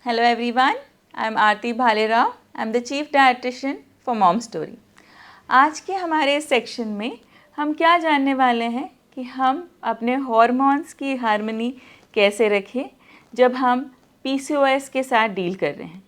Hello everyone, I am Aarti Bhalerao. I am the Chief Dietitian for Mom Story. आज के हमारे इस section में हम क्या जानने वाले हैं कि हम अपने हार्मोन्स की हार्मनी कैसे रखें जब हम PCOS के साथ डील कर रहे हैं.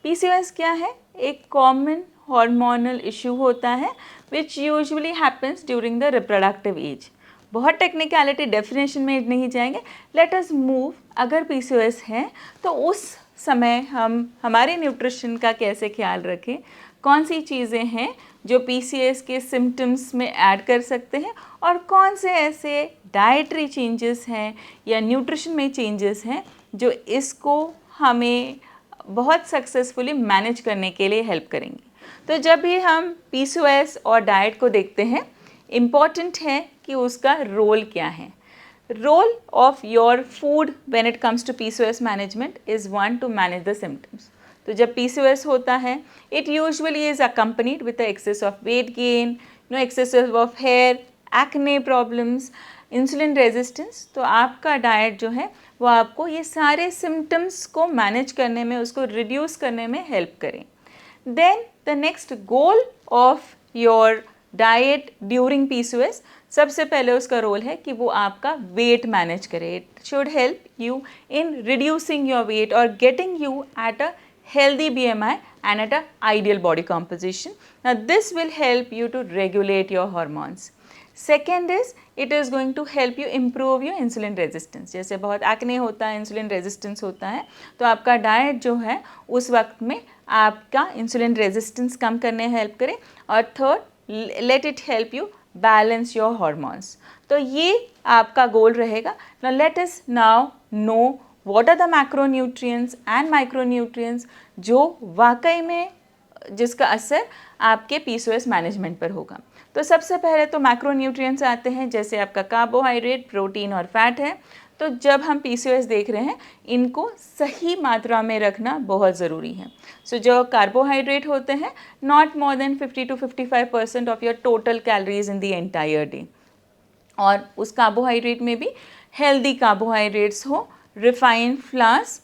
PCOS क्या है? एक कॉमन हार्मोनल इशू होता है विच usually happens during the reproductive age. बहुत टेक्निकलिटी डेफिनेशन में नहीं जाएंगे. Let us move. अगर PCOS है तो उस समय हम हमारे न्यूट्रिशन का कैसे ख्याल रखें, कौन सी चीज़ें हैं जो PCOS के सिम्टम्स में ऐड कर सकते हैं और कौन से ऐसे डाइटरी चेंजेस हैं या न्यूट्रिशन में चेंजेस हैं जो इसको हमें बहुत सक्सेसफुली मैनेज करने के लिए हेल्प करेंगे. तो जब भी हम PCOS और डाइट को देखते हैं, इम्पॉर्टेंट है कि उसका रोल क्या है. Role of your food when it comes to PCOS management is one to manage the symptoms. तो जब PCOS होता है, it usually is accompanied with the excess of weight gain, excessive of hair, acne problems, insulin resistance. तो आपका diet जो है वो आपको ये सारे सिम्टम्स को मैनेज करने में, उसको रिड्यूस करने में हेल्प करें. Then the next goal of your diet during PCOS, सबसे पहले उसका रोल है कि वो आपका वेट मैनेज करे. It should help you in reducing your weight और getting you at a healthy BMI and at a ideal body composition. Now this will help you to regulate your hormones. Second is it is going to help you improve your insulin resistance. जैसे बहुत acne होता है, insulin resistance होता है, तो आपका diet जो है उस वक्त में आपका इंसुलिन रेजिस्टेंस कम करने हेल्प करे. और third, let it help you balance your hormones. तो ये आपका गोल रहेगा. Now let us now know what are the macronutrients and micronutrients जो वाकई में जिसका असर आपके PCOS मैनेजमेंट पर होगा. तो सबसे पहले तो मैक्रोन्यूट्रिएंट्स आते हैं, जैसे आपका कार्बोहाइड्रेट, प्रोटीन और फैट है. तो जब हम PCOS देख रहे हैं, इनको सही मात्रा में रखना बहुत ज़रूरी है. सो जो कार्बोहाइड्रेट होते हैं, not more than 50 to 55% of your total calories in the entire day. और उस कार्बोहाइड्रेट में भी हेल्दी कार्बोहाइड्रेट्स हो. Refined flowers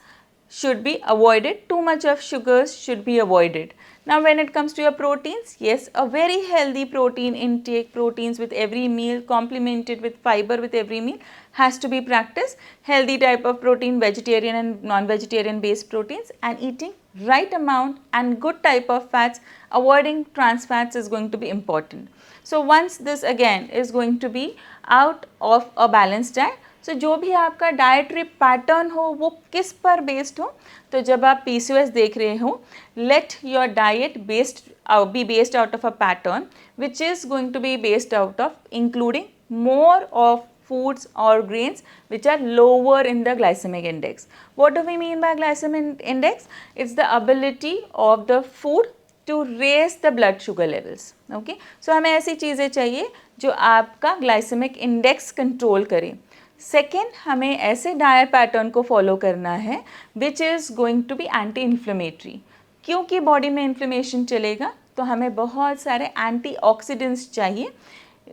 should be avoided. Too much of sugars should be avoided. Now when it comes to your proteins, yes, a very healthy protein intake, proteins with every meal, complemented with fiber with every meal, has to be practiced. Healthy type of protein, vegetarian and non-vegetarian based proteins, and eating right amount and good type of fats, avoiding trans fats is going to be important. So once this again is going to be out of a balanced diet, सो जो भी आपका dietary pattern हो वो किस पर based हो. तो जब आप PCOS देख रहे हो, let your diet be based out of a pattern which is going to be based out of including more of foods or grains which are lower in the glycemic index. What do we mean by glycemic index? It's the ability of the food to raise the blood sugar levels. Okay, so हमें ऐसी चीज़ें चाहिए जो आपका glycemic index control करें. Second, हमें ऐसे diet pattern को फॉलो करना है which is going to be anti inflammatory. क्योंकि बॉडी में इन्फ्लेमेशन चलेगा तो हमें बहुत सारे एंटीऑक्सीडेंट्स चाहिए,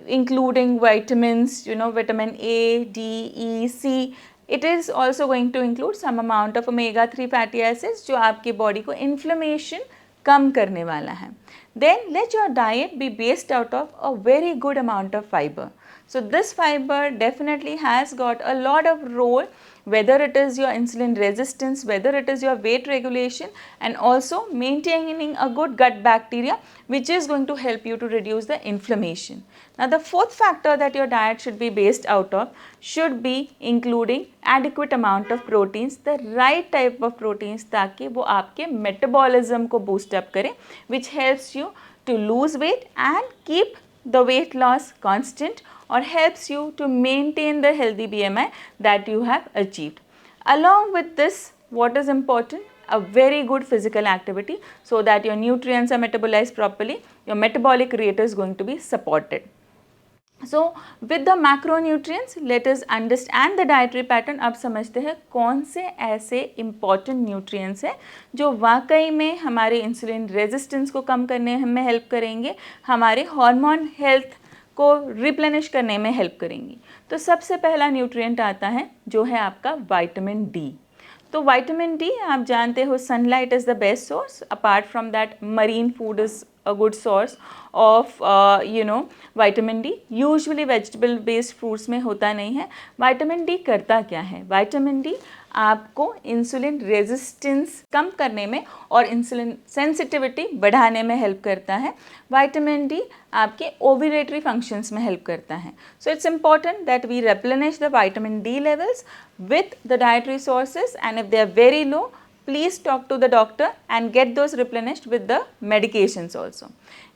including vitamins, vitamin A, D, E, C. It is also going to include some amount of omega 3 fatty acids जो आपकी बॉडी को इन्फ्लेमेशन कम करने वाला है. Then let your diet be based out of a very good amount of fiber. So this fiber definitely has got a lot of role, whether it is your insulin resistance, whether it is your weight regulation, and also maintaining a good gut bacteria, which is going to help you to reduce the inflammation. Now the fourth factor that your diet should be based out of should be including adequate amount of proteins, the right type of proteins, ताकि वो आपके metabolism को boost up करे, which helps you to lose weight and keep the weight loss constant, or helps you to maintain the healthy BMI that you have achieved. Along with this, what is important? A very good physical activity so that your nutrients are metabolized properly, your metabolic rate is going to be supported. So with the macronutrients, let us understand the dietary pattern. अब समझते हैं कौन से ऐसे important nutrients हैं जो वाकई में हमारे इंसुलिन रेजिस्टेंस को कम करने में हेल्प करेंगे, हमारे हार्मोन हेल्थ को रिप्लेनिश करने में हेल्प करेंगी. तो सबसे पहला न्यूट्रिएंट आता है जो है आपका विटामिन डी. तो विटामिन डी आप जानते हो sunlight is the best source, apart from that marine food is a good source of vitamin D. Usually vegetable based fruits में होता नहीं है. विटामिन डी करता क्या है? विटामिन डी आपको इंसुलिन रेजिस्टेंस कम करने में और इंसुलिन सेंसिटिविटी बढ़ाने में हेल्प करता है. विटामिन डी आपके ओव्यूलेटरी फंक्शंस में हेल्प करता है. So it's important that we replenish the vitamin D levels with the dietary sources, and if they are very low, please talk to the doctor and get those replenished with the medications also.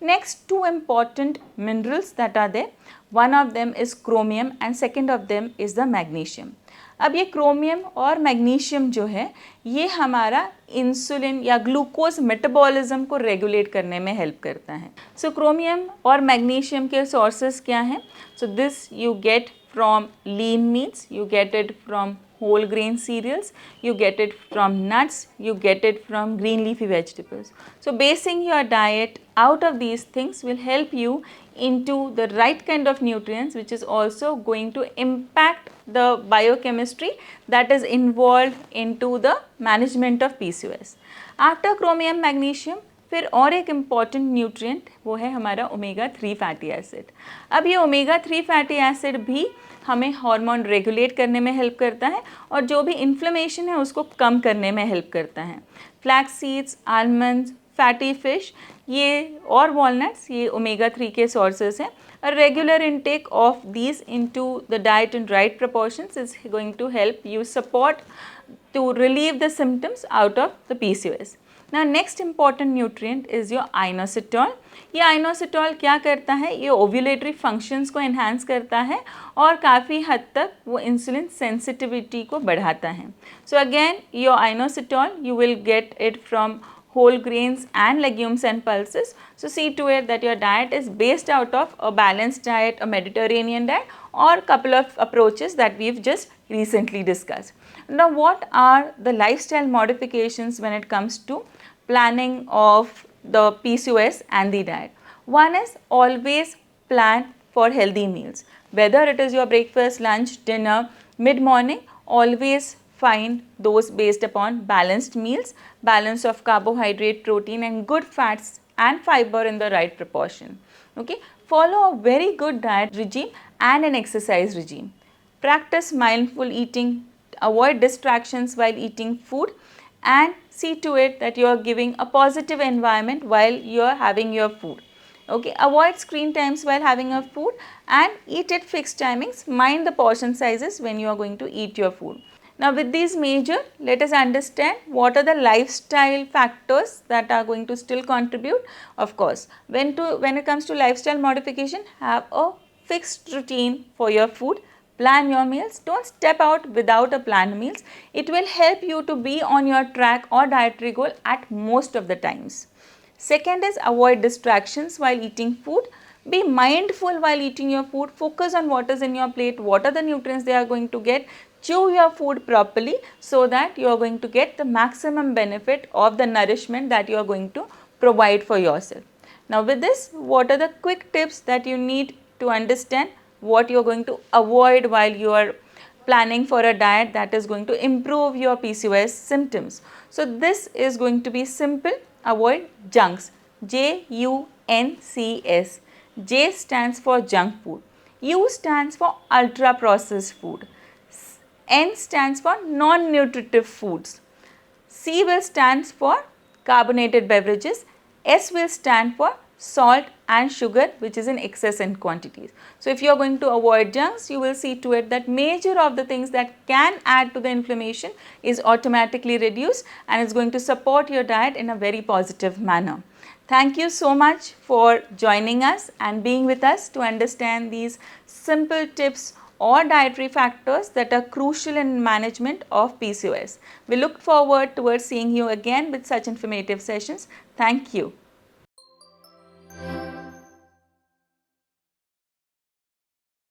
Next, two important minerals that are there. One of them is chromium and second of them is the magnesium. अब ये chromium और magnesium जो है ये हमारा insulin या glucose metabolism को regulate करने में हेल्प करता है. सो क्रोमियम और मैग्नीशियम के सोर्सेज क्या हैं? So this you get from lean meats, you get it from whole grain cereals, you get it from nuts, you get it from green leafy vegetables. So basing your diet out of these things will help you into the right kind of nutrients, which is also going to impact the biochemistry that is involved into the management of PCOS. After chromium, magnesium, फिर और एक important nutrient वो है हमारा omega 3 fatty acid. अब ये omega 3 fatty acid भी हमें हार्मोन रेगुलेट करने में हेल्प करता है और जो भी इन्फ्लेमेशन है उसको कम करने में हेल्प करता है. Flax seeds, almonds, fatty fish ये और वॉलनट्स ये ओमेगा 3 के सोर्सेज हैं. A regular intake of these into the diet in right proportions is going to help you support to relieve the symptoms out of the PCOS. Now next important nutrient is your inositol. ये inositol क्या करता है? ये ovulatory functions को enhance करता है और काफ़ी हद तक वो इंसुलिन सेंसिटिविटी को बढ़ाता है. So again your inositol you will get it from whole grains and legumes and pulses. So see to it that your diet is based out of a balanced diet, a Mediterranean diet, or couple of approaches that we've just recently discussed. Now what are the lifestyle modifications when it comes to planning of the PCOS and the diet? One is always plan for healthy meals. Whether it is your breakfast, lunch, dinner, mid-morning, always find those based upon balanced meals, balance of carbohydrate, protein and good fats and fiber in the right proportion. Okay, follow a very good diet regime and an exercise regime. Practice mindful eating, avoid distractions while eating food and see to it that you are giving a positive environment while you are having your food. Okay, avoid screen times while having your food and eat at fixed timings. Mind the portion sizes when you are going to eat your food. Now with these major, let us understand what are the lifestyle factors that are going to still contribute. Of course, when it comes to lifestyle modification, have a fixed routine for your food. Plan your meals. Don't step out without a planned meals. It will help you to be on your track or dietary goal at most of the times. Second is avoid distractions while eating food. Be mindful while eating your food. Focus on what is in your plate, what are the nutrients they are going to get. Chew your food properly so that you are going to get the maximum benefit of the nourishment that you are going to provide for yourself. Now with this, what are the quick tips that you need to understand what you are going to avoid while you are planning for a diet that is going to improve your PCOS symptoms? So this is going to be simple. Avoid junks. JUNCS. J stands for junk food. U stands for ultra processed food. N stands for non-nutritive foods. C will stand for carbonated beverages. S will stand for salt and sugar, which is in excess in quantities. So if you are going to avoid junks, you will see to it that major of the things that can add to the inflammation is automatically reduced and is going to support your diet in a very positive manner. Thank you so much for joining us and being with us to understand these simple tips or dietary factors that are crucial in management of PCOS. We look forward towards seeing you again with such informative sessions. Thank you.